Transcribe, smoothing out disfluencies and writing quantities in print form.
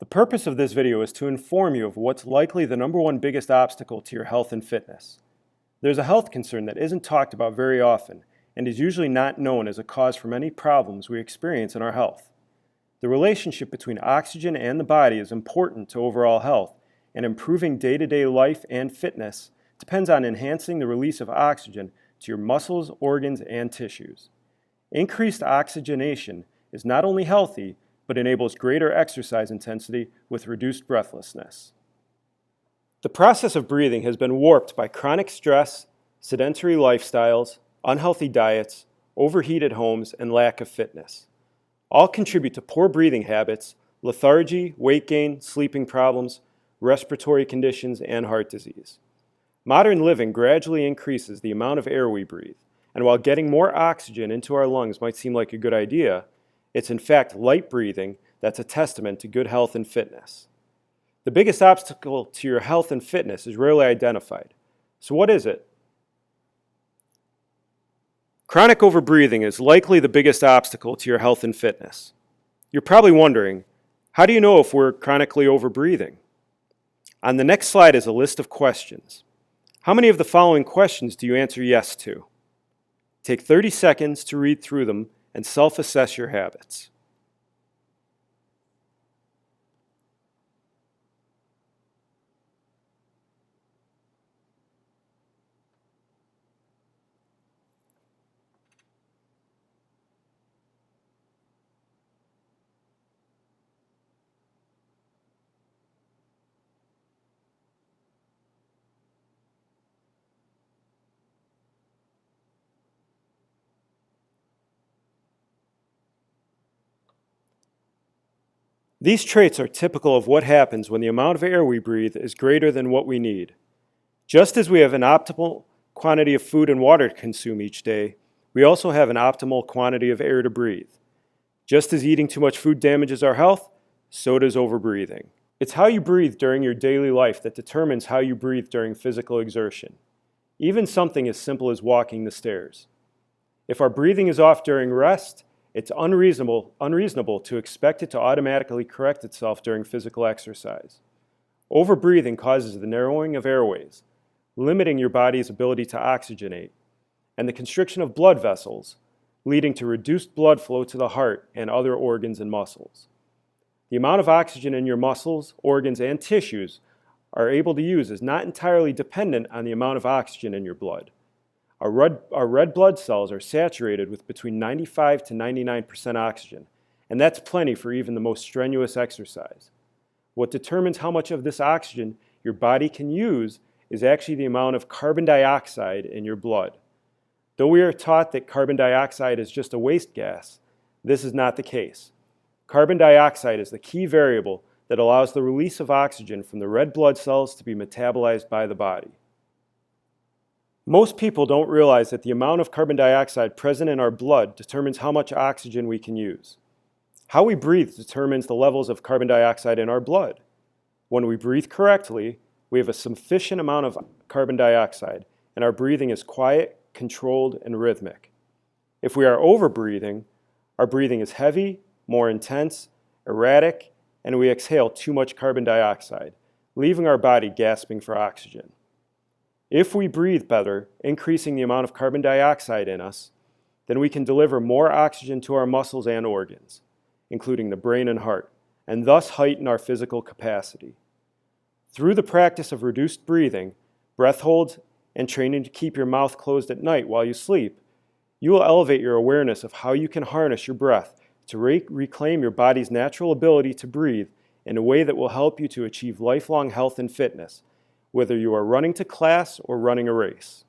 The purpose of this video is to inform you of what's likely the number one biggest obstacle to your health and fitness. There's a health concern that isn't talked about very often and is usually not known as a cause for many problems we experience in our health. The relationship between oxygen and the body is important to overall health, and improving day-to-day life and fitness depends on enhancing the release of oxygen to your muscles, organs, and tissues. Increased oxygenation is not only healthy, but enables greater exercise intensity with reduced breathlessness. The process of breathing has been warped by chronic stress, sedentary lifestyles, unhealthy diets, overheated homes, and lack of fitness. All contribute to poor breathing habits, lethargy, weight gain, sleeping problems, respiratory conditions, and heart disease. Modern living gradually increases the amount of air we breathe, and while getting more oxygen into our lungs might seem like a good idea, it's in fact light breathing that's a testament to good health and fitness. The biggest obstacle to your health and fitness is rarely identified. So what is it? Chronic overbreathing is likely the biggest obstacle to your health and fitness. You're probably wondering, how do you know if we're chronically overbreathing? On the next slide is a list of questions. How many of the following questions do you answer yes to? Take 30 seconds to read through them and self-assess your habits. These traits are typical of what happens when the amount of air we breathe is greater than what we need. Just as we have an optimal quantity of food and water to consume each day, we also have an optimal quantity of air to breathe. Just as eating too much food damages our health, so does overbreathing. It's how you breathe during your daily life that determines how you breathe during physical exertion. Even something as simple as walking the stairs. If our breathing is off during rest, it's unreasonable to expect it to automatically correct itself during physical exercise. Overbreathing causes the narrowing of airways, limiting your body's ability to oxygenate, and the constriction of blood vessels, leading to reduced blood flow to the heart and other organs and muscles. The amount of oxygen in your muscles, organs, and tissues are able to use is not entirely dependent on the amount of oxygen in your blood. Our red blood cells are saturated with between 95 to 99% oxygen, and that's plenty for even the most strenuous exercise. What determines how much of this oxygen your body can use is actually the amount of carbon dioxide in your blood. Though we are taught that carbon dioxide is just a waste gas, this is not the case. Carbon dioxide is the key variable that allows the release of oxygen from the red blood cells to be metabolized by the body. Most people don't realize that the amount of carbon dioxide present in our blood determines how much oxygen we can use. How we breathe determines the levels of carbon dioxide in our blood. When we breathe correctly, we have a sufficient amount of carbon dioxide, and our breathing is quiet, controlled, and rhythmic. If we are overbreathing, our breathing is heavy, more intense, erratic, and we exhale too much carbon dioxide, leaving our body gasping for oxygen. If we breathe better, increasing the amount of carbon dioxide in us, then we can deliver more oxygen to our muscles and organs, including the brain and heart, and thus heighten our physical capacity. Through the practice of reduced breathing, breath holds, and training to keep your mouth closed at night while you sleep, you will elevate your awareness of how you can harness your breath to reclaim your body's natural ability to breathe in a way that will help you to achieve lifelong health and fitness, whether you are running to class or running a race.